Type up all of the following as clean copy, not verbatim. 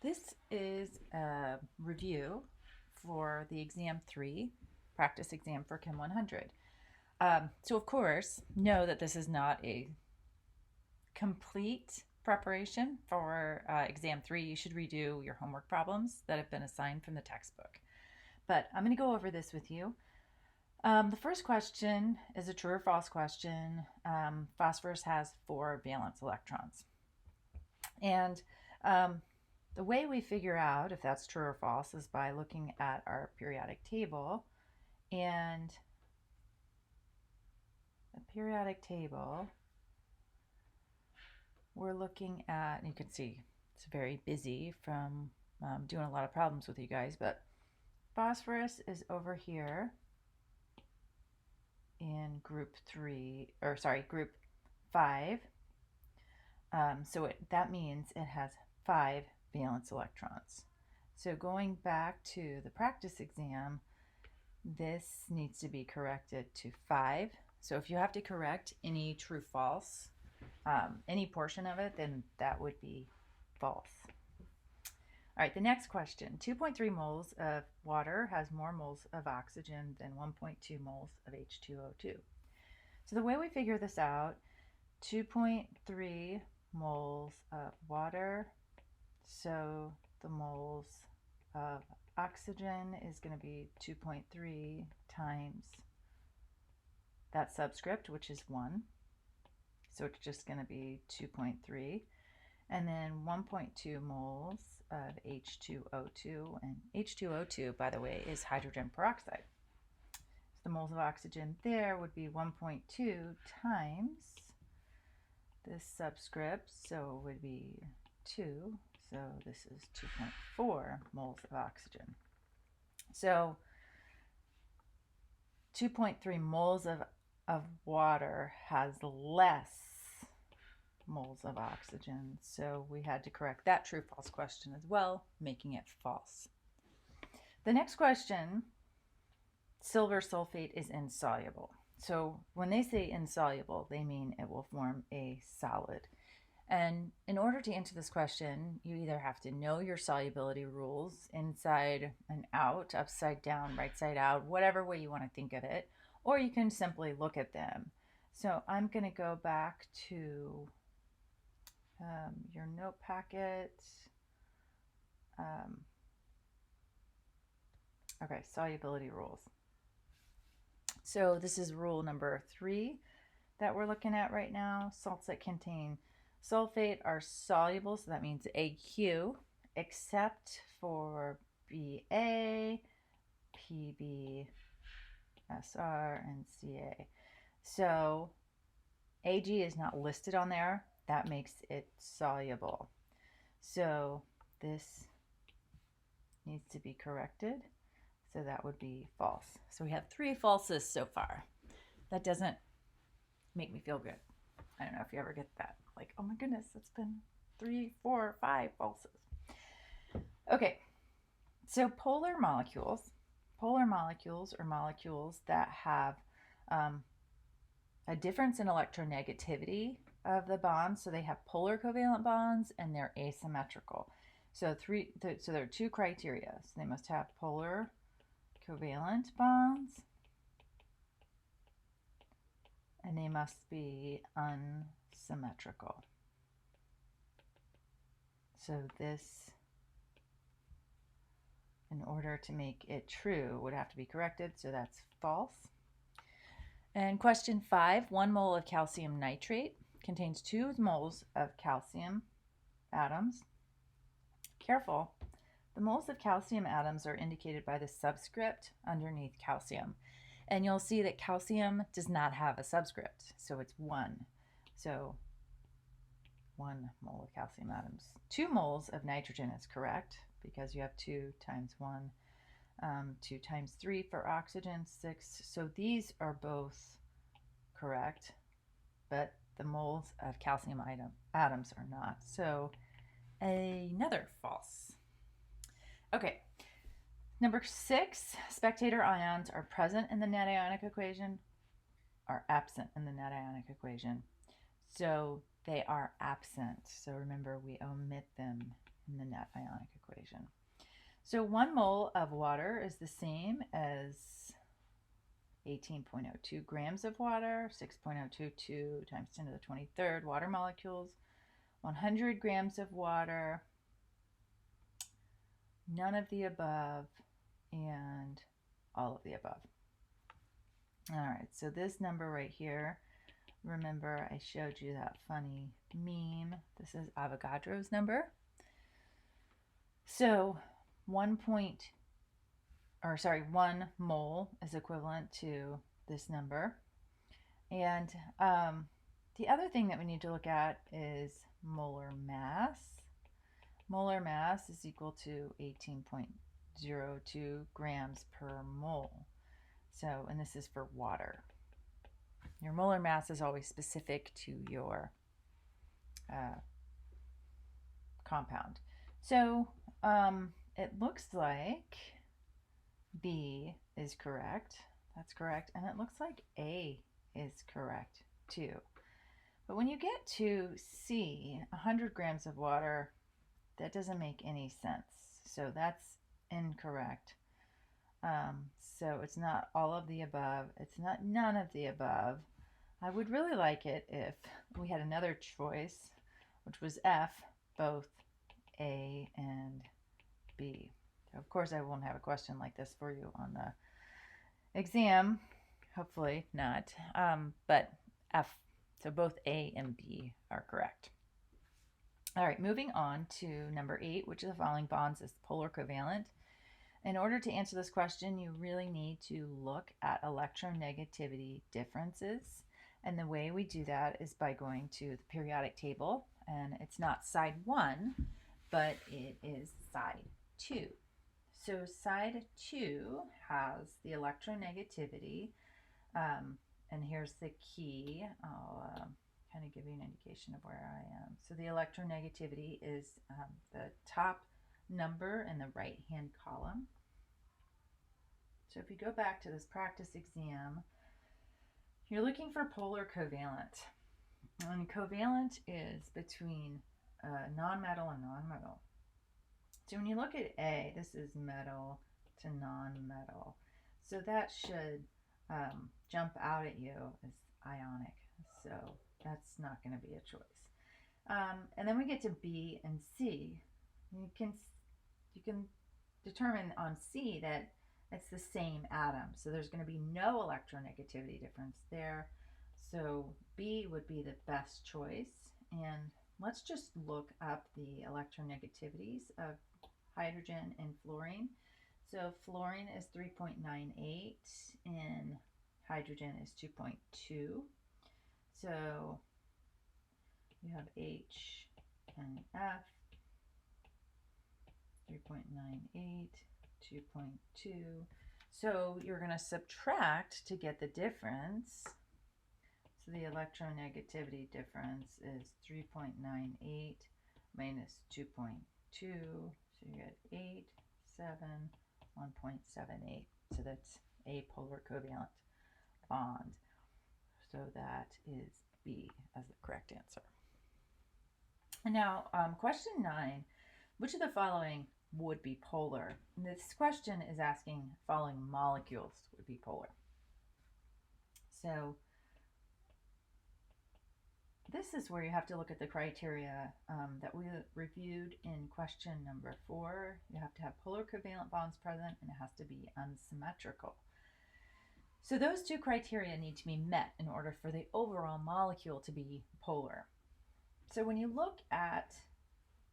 This is a review for the exam 3, practice exam for Chem 100. So of course, know that this is not a complete preparation for exam 3. You should redo your homework problems that have been assigned from the textbook. But I'm going to go over this with you. The first question is a true or false question. Phosphorus has 4 valence electrons. And the way we figure out if that's true or false is by looking at our periodic table. And the periodic table, we're looking at, and you can see it's very busy from doing a lot of problems with you guys, but phosphorus is over here in group 5. That means it has 5 valence electrons. So going back to the practice exam, this needs to be corrected to 5. So if you have to correct any true false, any portion of it, then that would be false. All right, the next question. 2.3 moles of water has more moles of oxygen than 1.2 moles of H2O2. So the way we figure this out, 2.3 moles of water, so the moles of oxygen is going to be 2.3 times that subscript, which is 1. So it's just going to be 2.3. And then 1.2 moles of H2O2. And H2O2, by the way, is hydrogen peroxide. So the moles of oxygen there would be 1.2 times this subscript. So it would be 2. So this is 2.4 moles of oxygen. So 2.3 moles of water has less moles of oxygen. So we had to correct that true-false question as well, making it false. The next question, silver sulfate is insoluble. So when they say insoluble, they mean it will form a solid. And in order to answer this question, you either have to know your solubility rules inside and out, upside down, right side out, whatever way you want to think of it, or you can simply look at them. So I'm going to go back to your note packet. Okay, solubility rules. So this is rule number 3 that we're looking at right now. Salts that contain sulfate are soluble, so that means AQ, except for Ba, Pb, Sr, and Ca. So Ag is not listed on there. That makes it soluble. So this needs to be corrected. So that would be false. So we have 3 falses so far. That doesn't make me feel good. I don't know if you ever get that. Like, oh my goodness, it's been 3, 4, 5 falses. Okay, so polar molecules are molecules that have a difference in electronegativity of the bonds. So they have polar covalent bonds and they're asymmetrical. So there are 2 criteria. So they must have polar covalent bonds and they must be unsymmetrical. So this, in order to make it true, would have to be corrected. So that's false. And question 5, 1 mole of calcium nitrate contains 2 moles of calcium atoms. Careful. The moles of calcium atoms are indicated by the subscript underneath calcium. And you'll see that calcium does not have a subscript, so it's 1. So 1 mole of calcium atoms. 2 moles of nitrogen is correct because you have 2 times 1, 2 times 3 for oxygen, 6. So these are both correct, but the moles of calcium atoms are not. So another false. Okay, number 6, spectator ions are present in the net ionic equation, are absent in the net ionic equation. So they are absent. So remember, we omit them in the net ionic equation. So 1 mole of water is the same as 18.02 grams of water, 6.022 times 10 to the 23rd water molecules, 100 grams of water, none of the above, and all of the above. All right, so this number right here, remember I showed you that funny meme. This is Avogadro's number. So 1 mole is equivalent to this number. And the other thing that we need to look at is molar mass. Molar mass is equal to 18.02 grams per mole. So, and this is for water. Your molar mass is always specific to your compound. So it looks like B is correct. That's correct. And it looks like A is correct too. But when you get to C, 100 grams of water, that doesn't make any sense. So that's incorrect. So it's not all of the above. It's not none of the above. I would really like it if we had another choice, which was F, both A and B. Of course, I won't have a question like this for you on the exam. Hopefully not. But F. So both A and B are correct. All right, moving on to number 8, which of the following bonds is polar covalent? In order to answer this question, you really need to look at electronegativity differences. And the way we do that is by going to the periodic table. And it's not side 1, but it is side 2. So side 2 has the electronegativity. And here's the key. I'll kind of give you an indication of where I am. So the electronegativity is the top number in the right-hand column. So if you go back to this practice exam, you're looking for polar covalent. And covalent is between non-metal and non-metal. So when you look at A, this is metal to non-metal. So that should jump out at you as ionic. So that's not going to be a choice. And then we get to B and C. You can determine on C that it's the same atom. So there's going to be no electronegativity difference there. So B would be the best choice. And let's just look up the electronegativities of hydrogen and fluorine. So fluorine is 3.98 and hydrogen is 2.2. So you have H and F, 3.98, 2.2. So you're going to subtract to get the difference. So the electronegativity difference is 3.98 minus 2.2. So you get 8, 7, 1.78. So that's a polar covalent bond. So that is B as the correct answer. And now question 9, which of the following would be polar? And this question is asking following molecules would be polar. So this is where you have to look at the criteria that we reviewed in question number 4. You have to have polar covalent bonds present and it has to be unsymmetrical. So those two criteria need to be met in order for the overall molecule to be polar. So when you look at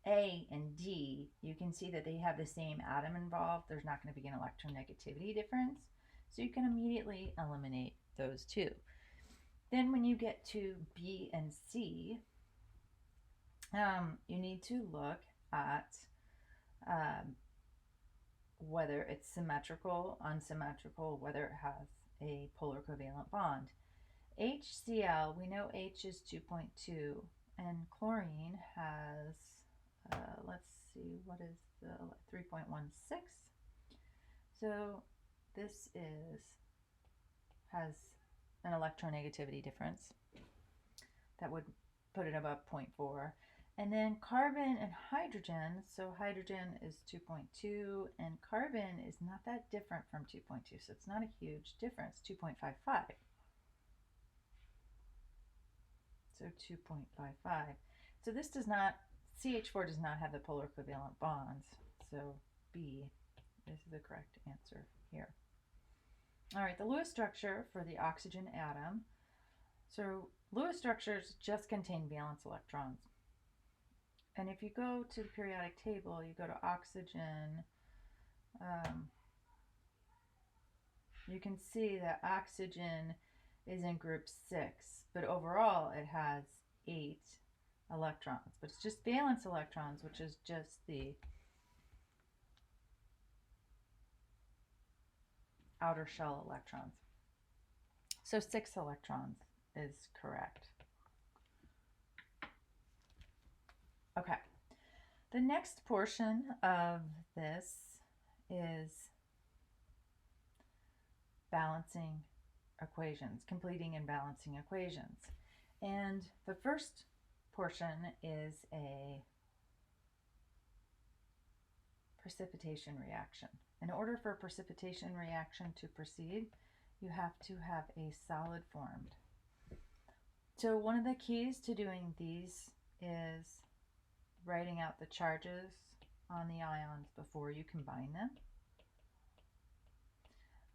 A and D, you can see that they have the same atom involved. There's not going to be an electronegativity difference. So you can immediately eliminate those two. Then when you get to B and C, you need to look at whether it's symmetrical, unsymmetrical, whether it has a polar covalent bond. HCl, we know H is 2.2, and chlorine has, let's see, what is the 3.16? So this has an electronegativity difference that would put it above 0.4. And then carbon and hydrogen, so hydrogen is 2.2 and carbon is not that different from 2.2, so it's not a huge difference, 2.55. So 2.55. So this does not, CH4 does not have the polar covalent bonds, so B is the correct answer here. All right, the Lewis structure for the oxygen atom. So Lewis structures just contain valence electrons. And if you go to the periodic table, you go to oxygen, you can see that oxygen is in group 6, but overall it has 8 electrons. But it's just valence electrons, which is just the outer shell electrons. So 6 electrons is correct. Okay. The next portion of this is balancing equations, completing and balancing equations. And the first portion is a precipitation reaction. In order for a precipitation reaction to proceed, you have to have a solid formed. So one of the keys to doing these is writing out the charges on the ions before you combine them.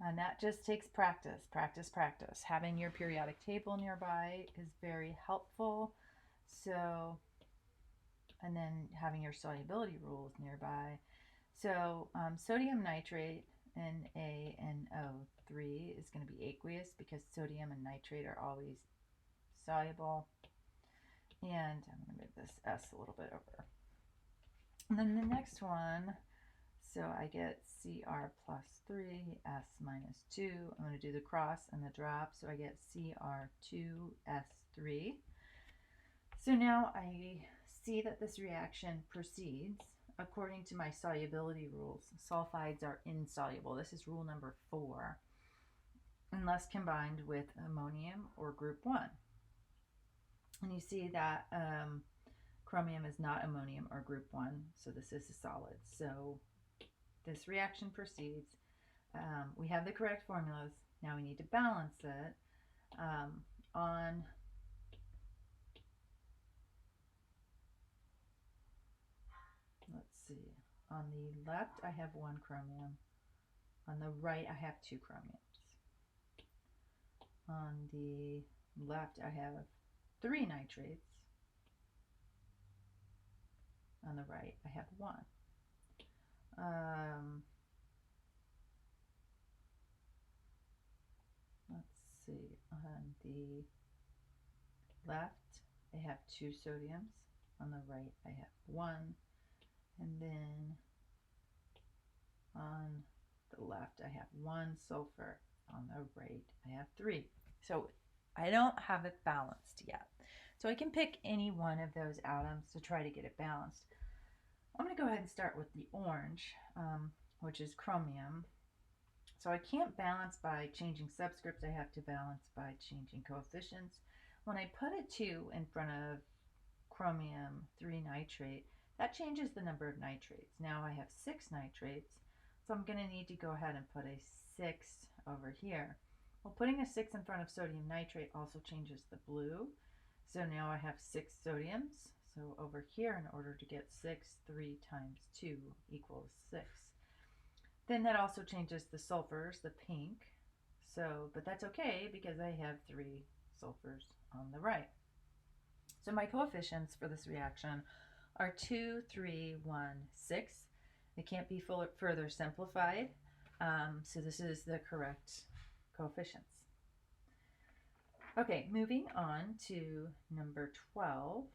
And that just takes practice, practice, practice. Having your periodic table nearby is very helpful. So, and then having your solubility rules nearby. So sodium nitrate, NaNO3, is going to be aqueous because sodium and nitrate are always soluble. And I'm going to move this S a little bit over. And then the next one, so I get Cr plus 3, S minus 2. I'm going to do the cross and the drop, so I get Cr2S3. So now I see that this reaction proceeds according to my solubility rules. Sulfides are insoluble. This is rule number 4, unless combined with ammonium or group 1. And you see that chromium is not ammonium or group 1, so this is a solid. So this reaction proceeds. We have the correct formulas. Now we need to balance it. Let's see, on the left I have 1 chromium. On the right I have 2 chromiums. On the left I have 3 nitrates. On the right I have 1. Let's see, on the left I have 2 sodiums. On the right I have 1. And then on the left I have 1 sulfur. On the right I have 3. So I don't have it balanced yet. So I can pick any one of those atoms to try to get it balanced. I'm going to go ahead and start with the orange, which is chromium. So I can't balance by changing subscripts. I have to balance by changing coefficients. When I put a 2 in front of chromium 3 nitrate, that changes the number of nitrates. Now I have 6 nitrates, so I'm going to need to go ahead and put a 6 over here. Well, putting a 6 in front of sodium nitrate also changes the blue. So now I have 6 sodiums. So over here, in order to get 6, 3 times 2 equals 6. Then that also changes the sulfurs, the pink. So, but that's okay because I have 3 sulfurs on the right. So my coefficients for this reaction are 2, 3, 1, 6. They can't be further simplified. So this is the correct coefficients. Okay, moving on to number 12.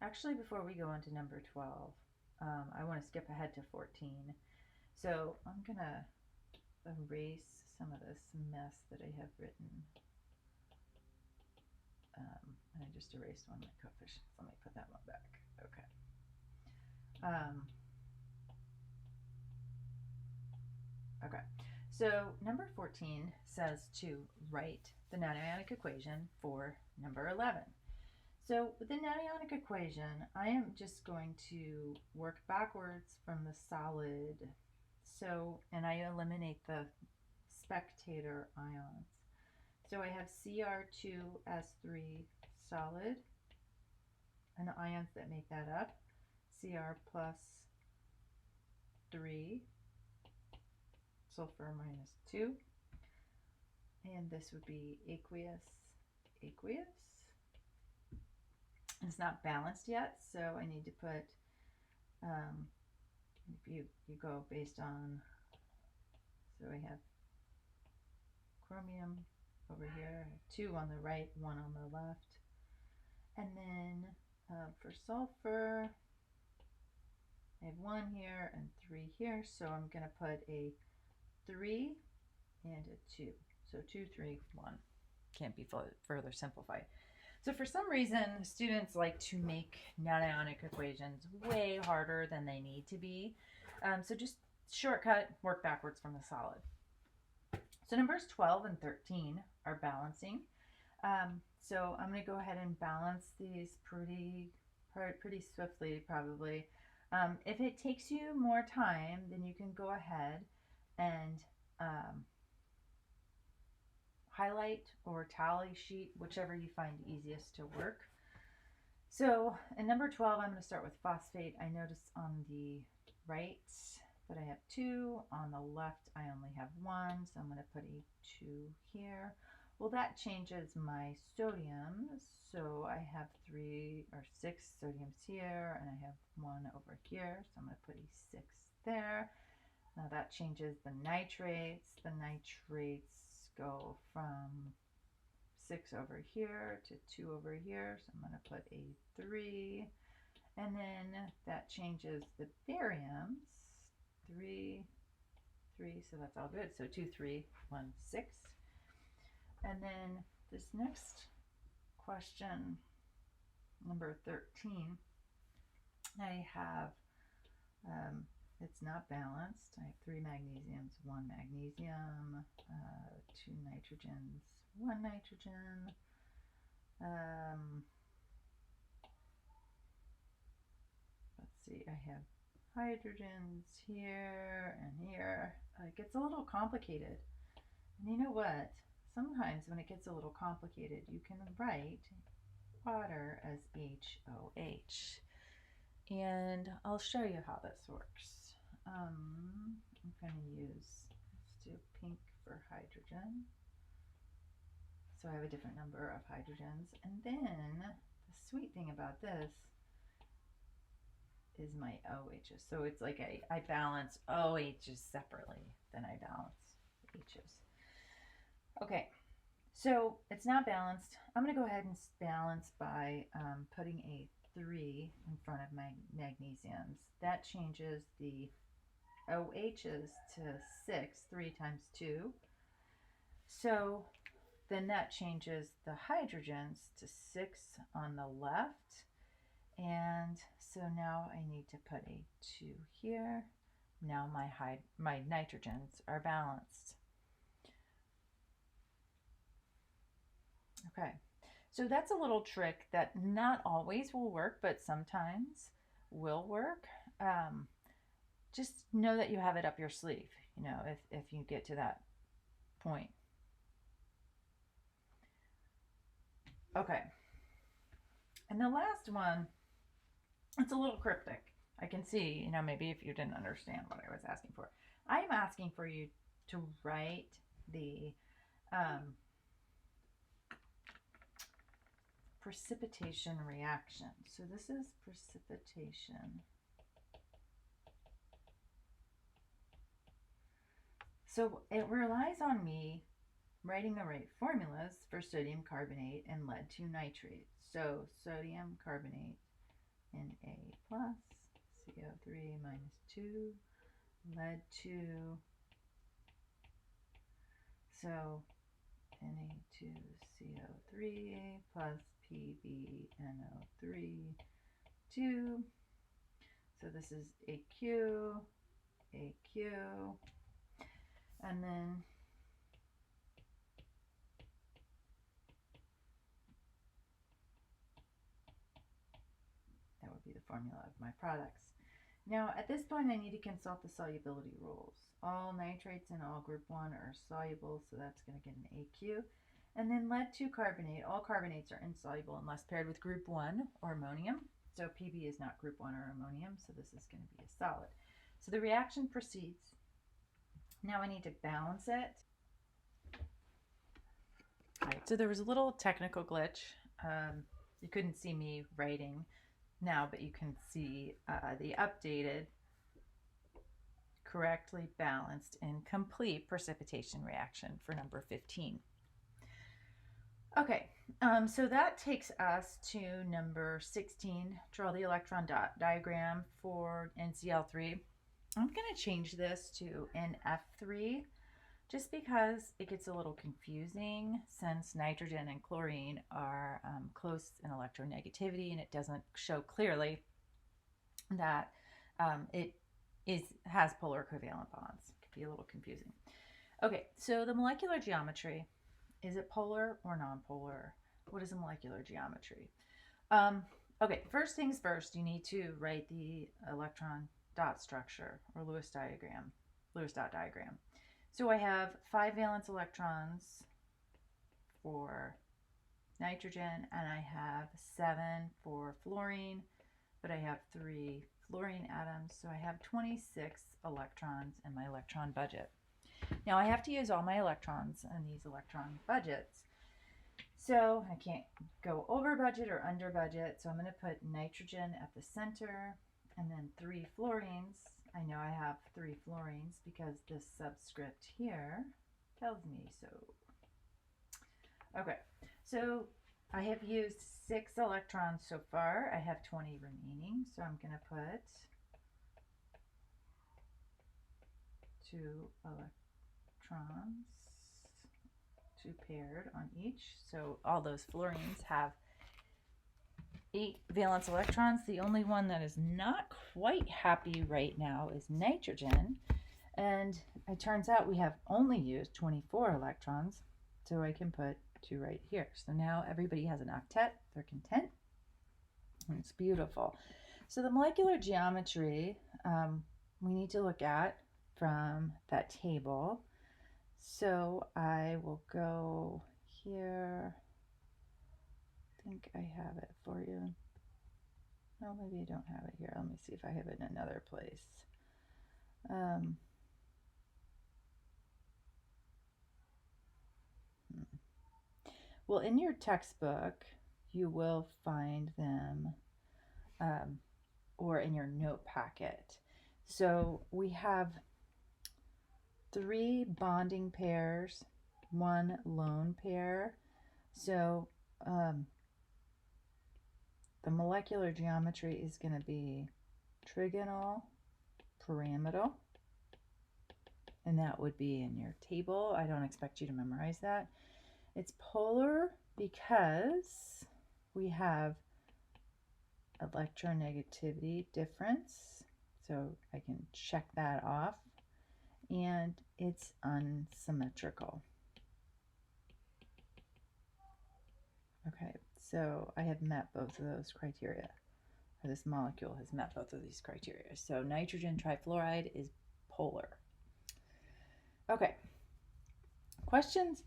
Actually, before we go on to number 12, I want to skip ahead to 14. So I'm going to erase some of this mess that I have written. I just erased one of my coefficients. Let me put that one back. Okay. Okay. So number 14 says to write the non-ionic equation for number 11. So with the nanionic equation, I am just going to work backwards from the solid. So, and I eliminate the spectator ions. So I have Cr2s3 solid, and the ions that make that up, Cr plus 3, sulfur minus 2, and this would be aqueous, aqueous. It's not balanced yet, so I need to put, if you go based on, so I have chromium over here, 2 on the right, 1 on the left. And then for sulfur, I have 1 here and 3 here, so I'm going to put a 3 and a 2. So 2, 3, 1. Can't be further simplified. So for some reason, students like to make nanionic equations way harder than they need to be. So just shortcut, work backwards from the solid. So numbers 12 and 13 are balancing. So I'm going to go ahead and balance these pretty swiftly, probably. If it takes you more time, then you can go ahead and highlight or tally sheet, whichever you find easiest to work. So in number 12, I'm going to start with phosphate. I notice on the right that I have 2. On the left, I only have 1, so I'm going to put a 2 here. Well, that changes my sodium. So I have 3 or 6 sodiums here, and I have 1 over here. So I'm going to put a 6 there. Now that changes the nitrates. The nitrates go from 6 over here to 2 over here. So I'm going to put a 3. And then that changes the bariums. 3, 3, so that's all good. So 2, 3, 1, 6. And then this next question, number 13, I have, it's not balanced. I have 3 magnesiums, 1 magnesium, 2 nitrogens, 1 nitrogen. Let's see, I have hydrogens here and here. It gets a little complicated. And you know what? Sometimes when it gets a little complicated, you can write water as HOH. And I'll show you how this works. I'm going to use, let's do pink for hydrogen. So I have a different number of hydrogens. And then the sweet thing about this is my OHs. So it's like I balance OHs separately than I balance H's. Okay, so it's not balanced. I'm going to go ahead and balance by putting a 3 in front of my magnesiums. That changes the OHs to 6, 3 times 2. So then that changes the hydrogens to 6 on the left. And so now I need to put a 2 here. Now my nitrogens are balanced. Okay, so that's a little trick that not always will work, but sometimes will work. Just know that you have it up your sleeve, you know, if you get to that point. Okay, and the last one, it's a little cryptic. I can see, you know, maybe if you didn't understand what I was asking for. I'm asking for you to write the precipitation reaction. So this is precipitation. So it relies on me writing the right formulas for sodium carbonate and lead 2 nitrate. So sodium carbonate Na plus, CO3 minus 2, lead 2. So Na2CO3 plus PbNO3 2. So this is AQ, AQ, and then formula of my products. Now, at this point, I need to consult the solubility rules. All nitrates in all group 1 are soluble, so that's going to get an AQ. And then lead 2 carbonate. All carbonates are insoluble unless paired with group 1 or ammonium. So PB is not group 1 or ammonium, so this is going to be a solid. So the reaction proceeds. Now I need to balance it. All right, so there was a little technical glitch. You couldn't see me writing now, but you can see the updated, correctly balanced, and complete precipitation reaction for number 15. Okay, so that takes us to number 16. Draw the electron diagram for NCl3. I'm going to change this to NF3 just because it gets a little confusing since nitrogen and chlorine are close in electronegativity, and it doesn't show clearly that it has polar covalent bonds. It could be a little confusing. Okay, so the molecular geometry, is it polar or nonpolar? What is a molecular geometry? Okay, first things first, you need to write the electron dot structure or Lewis dot diagram. So I have 5 valence electrons for nitrogen, and I have 7 for fluorine, but I have 3 fluorine atoms, so I have 26 electrons in my electron budget. Now I have to use all my electrons in these electron budgets. So I can't go over budget or under budget, so I'm going to put nitrogen at the center and then 3 fluorines. I know I have 3 fluorines because this subscript here tells me so. Okay, so I have used 6 electrons so far. I have 20 remaining, so I'm going to put 2 electrons, 2 paired on each. So all those fluorines have 8 valence electrons. The only one that is not quite happy right now is nitrogen. And it turns out we have only used 24 electrons, so I can put 2 right here. So now everybody has an octet. They're content. And it's beautiful. So the molecular geometry we need to look at from that table. So I will go here. I think I have it for you. No, maybe I don't have it here. Let me see if I have it in another place. Well, in your textbook, you will find them, or in your note packet. So we have 3 bonding pairs, 1 lone pair. So the molecular geometry is going to be trigonal, pyramidal, and that would be in your table. I don't expect you to memorize that. It's polar because we have electronegativity difference, so I can check that off, and it's unsymmetrical. Okay, so I have met both of those criteria. This molecule has met both of these criteria. So nitrogen trifluoride is polar. Okay, questions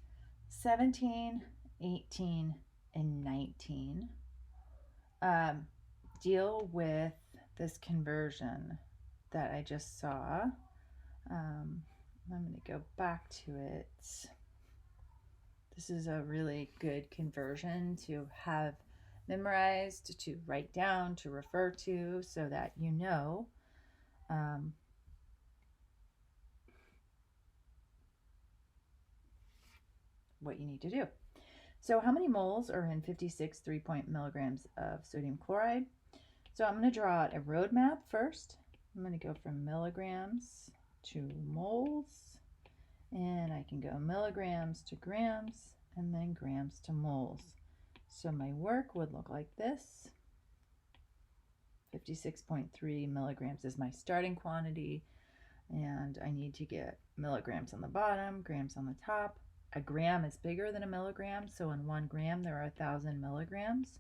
17, 18, and 19 deal with this conversion that I just saw. I'm going to go back to it. This is a really good conversion to have memorized, to write down, to refer to, so that you know what you need to do. So how many moles are in 56 3-point milligrams of sodium chloride? So I'm going to draw out a roadmap first. I'm going to go from milligrams to moles, and I can go milligrams to grams, and then grams to moles. So my work would look like this. 56.3 milligrams is my starting quantity, and I need to get milligrams on the bottom, grams on the top. A gram is bigger than a milligram, so in 1 gram there are 1,000 milligrams.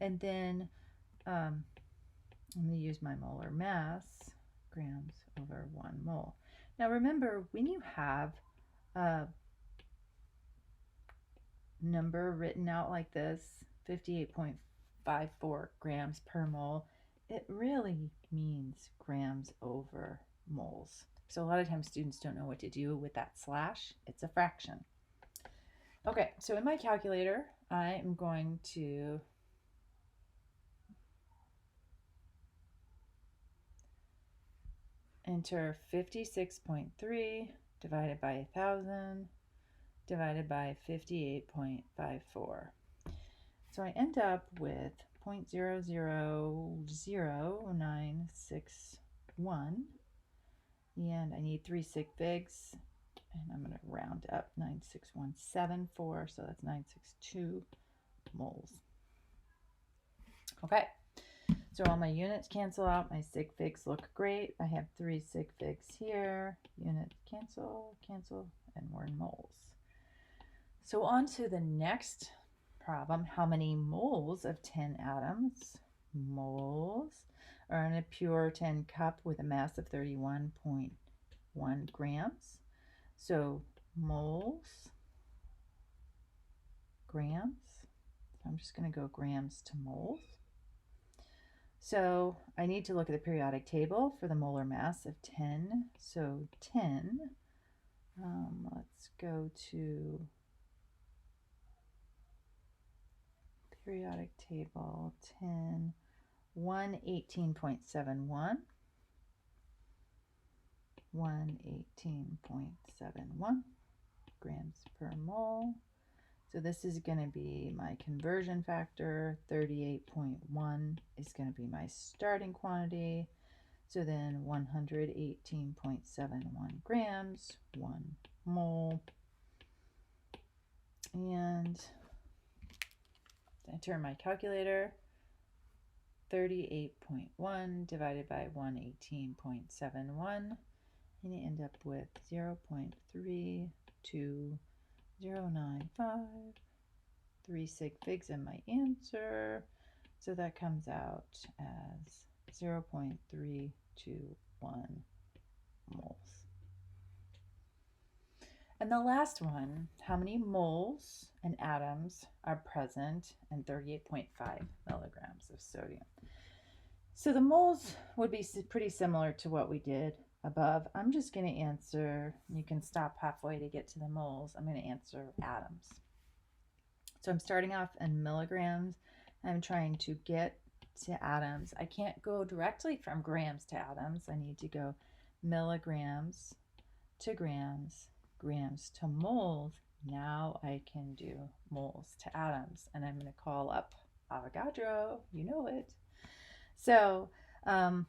And then I'm going to use my molar mass, grams over 1 mole. Now remember, when you have a number written out like this, 58.54 grams per mole, it really means grams over moles. So a lot of times students don't know what to do with that slash. It's a fraction. Okay, so in my calculator, I am going to enter 56.3 divided by 1,000 divided by 58.54. So I end up with 0.000961, and I need 3 sig figs, and I'm going to round up 96174, so that's 962 moles. Okay, so all my units cancel out, my sig figs look great. I have 3 sig figs here, units cancel, cancel, and we're in moles. So on to the next problem. How many moles of 10 atoms, moles, are in a pure 10 cup with a mass of 31.1 grams? So moles, grams. So I'm just going to go grams to moles. So I need to look at the periodic table for the molar mass of 10. So 10, let's go to periodic table 10, 118.71, 118.71 grams per mole. So this is going to be my conversion factor. 38.1 is going to be my starting quantity. So then 118.71 grams, 1 mole. And enter my calculator. 38.1 divided by 118.71, and you end up with 0.32095. 3 sig figs in my answer, so that comes out as 0.321 moles. And the last one, how many moles and atoms are present in 38.5 milligrams of sodium? So the moles would be pretty similar to what we did above. I'm just going to answer, you can stop halfway to get to the moles. I'm going to answer atoms. So I'm starting off in milligrams. I'm trying to get to atoms. I can't go directly from grams to atoms. I need to go milligrams to grams, grams to moles. Now I can do moles to atoms, and I'm going to call up Avogadro. You know it. So, all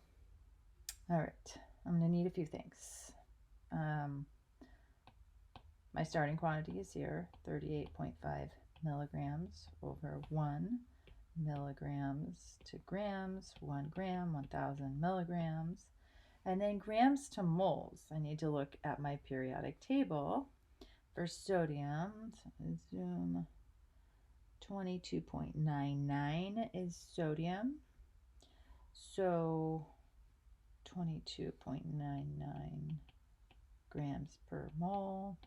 right, I'm going to need a few things. My starting quantity is here, 38.5 milligrams over 1 milligrams to grams, 1 gram, 1,000 milligrams. And then grams to moles. I need to look at my periodic table for sodium. Zoom 22.99 is sodium. So 22.99 grams per mole.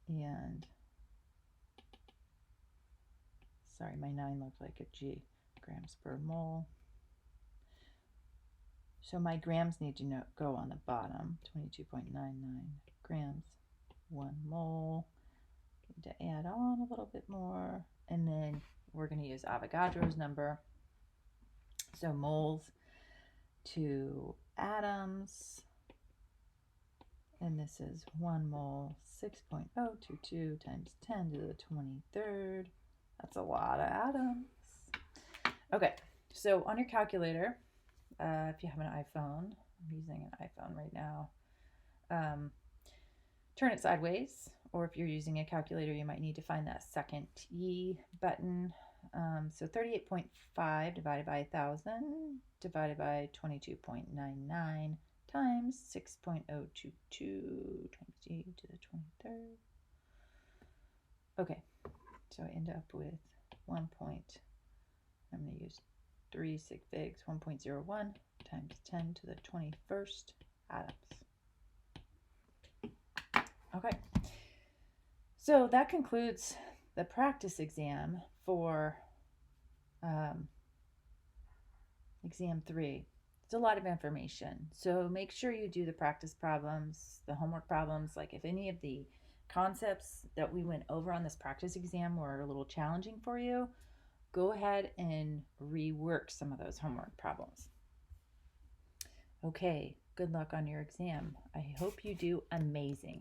And sorry, my 9 looked like a G, grams per mole. So my grams need to go on the bottom, 22.99 grams, 1 mole. Need to add on a little bit more, and then we're going to use Avogadro's number. So moles to atoms, and this is 1 mole, 6.022 times 10 to the 23rd. That's a lot of atoms. Okay, so on your calculator, if you have an iPhone, I'm using an iPhone right now, turn it sideways, or if you're using a calculator, you might need to find that second E button. So 38.5 divided by 1,000 divided by 22.99 times 6.022 times E to the 23rd. Okay, so I end up with I'm going to use 3 sig figs 1.01 times 10 to the 21st atoms. Okay, so that concludes the practice exam for exam 3. It's a lot of information, so make sure you do the practice problems, the homework problems. Like if any of the concepts that we went over on this practice exam were a little challenging for you, go ahead and rework some of those homework problems. Okay, good luck on your exam. I hope you do amazing.